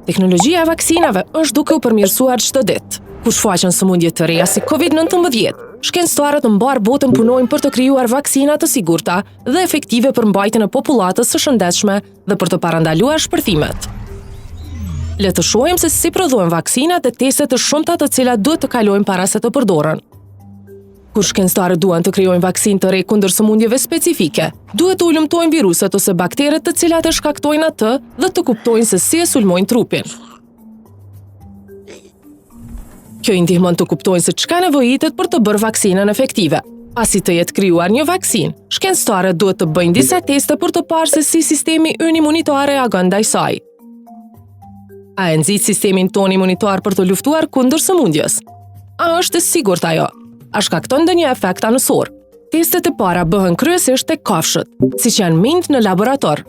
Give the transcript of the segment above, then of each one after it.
Teknologjia e vaksinave është duke u përmirësuar çdo ditë. Kur shfaqen sëmundje të reja si COVID-19, shkencëtarët në mbar botën punojnë për të krijuar vaksina të sigurta dhe efektive për mbajtjen e popullatës së shëndetshme dhe për të parandaluar shpërthimet. Le të shohim se si prodhohen vaksinat e testet të shumta të cilat duhet të kalojnë para se të përdoren. Kur shkencëtarët duan të krijojnë vaksinë të re kundër sëmundjeve specifike, duhet të ulëmtojnë viruset ose bakteret të cilat e shkaktojnë atë dhe të kuptojnë se si e sulmojnë trupin. Kjo i ndihmon të kuptojnë se çka nevojitet për të bërë vaksinën efektive. Pasi të jetë krijuar një vaksinë, shkencëtarët duhet të bëjnë disa teste për të parë se si sistemi ynë imunitar reagon ndaj saj. A e nxit sistemin ton imunitar për të luftuar kundër sëmundjes? A është e sigurt ajo? A shkakton ndonjë efekt anësor? Testet e para bëhen kryesisht tek kafshët, siç janë minjt në laborator.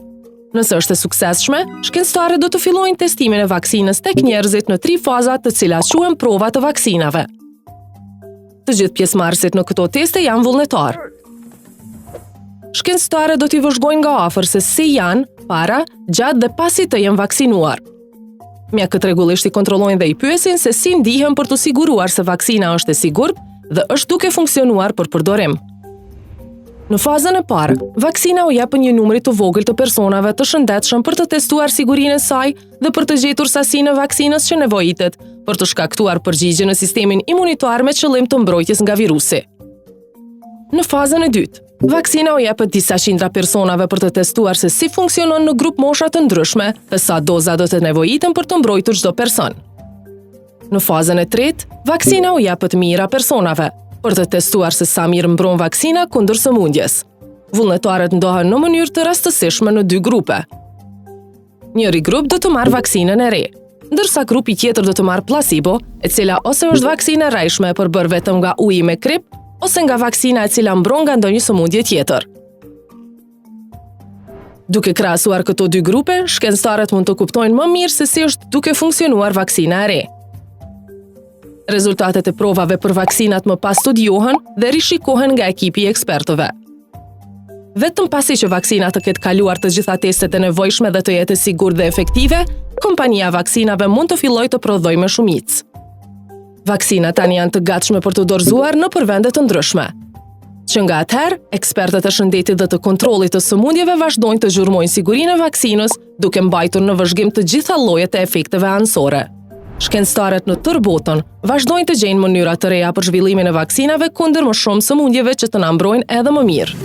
Nëse është e suksesshme, shkencëtarët do të fillojnë testimin e vaksinës tek njerëzit në 3 faza, të cilat quhen prova të vaksinave. Të gjithë pjesëmarrësit në këto teste janë vullnetar. Shkencëtarët do t'i vëzhgojnë nga afër se si janë para, gjatë dhe pasi të jenë vaksinuar. Mjekët rregullisht i kontrollojnë dhe i pyesin se si ndihen për të siguruar se vaksina është e sigurt dhe është duke funksionuar për përdorim. Në fazën e parë, vaksina u jep një numri të vogël të personave të shëndetshëm për të testuar sigurinë e saj dhe për të gjetur sasinë e vaksinës që nevojitet për të shkaktuar përgjigje në sistemin imunitar me qëllim të mbrojtjes nga virusi. Në fazën e dytë, vaksina u jepet disa qindra personave për të testuar se si funksionon në grup mosha të ndryshme dhe sa doza do të nevojiten për të mbrojtur çdo person. Në fazën e tretë, vaksina u jepet mijëra personave për të testuar se sa mirë mbron vaksina kundër sëmundjes. Vullnetarët ndohen në mënyrë të rastësishme në 2 grupe. Njëri grup do të marrë vaksinën e re, ndërsa grupi tjetër do të marrë placebo, e cila ose është vaksinë e rrejshme e përbërë vetëm nga uji me krip, ose nga vaksina e cila mbron nga ndonjë sëmundje tjetër. Duke krahasuar këto 2 grupe, shkencëtarët mund të kuptojnë më mirë se si është duke funksionuar vaksina e re. Rezultatet e provave për vaksinat më pas studiohen dhe rishikohen nga ekipi i ekspertëve. Vetëm pasi që vaksina të ketë kaluar të gjitha testet e nevojshme dhe të jetë e sigurt dhe efektive, kompania e vaksinave mund të fillojë të prodhojë me shumicë. Vaksinat tani janë të gatshme për të dorëzuar në vende të ndryshme. Që nga atëherë, ekspertët e shëndetit dhe të kontrollit të sëmundjeve vazhdojnë të zhurmojnë sigurinë e vaksinës, duke mbajtur në vëzhgim të gjitha llojet e efekteve anësore. Shkencëtarët në tërë botën vazhdojnë të gjejnë mënyra të reja për zhvillimin e vaksinave kundër më shumë sëmundjeve që të na mbrojnë edhe më mirë.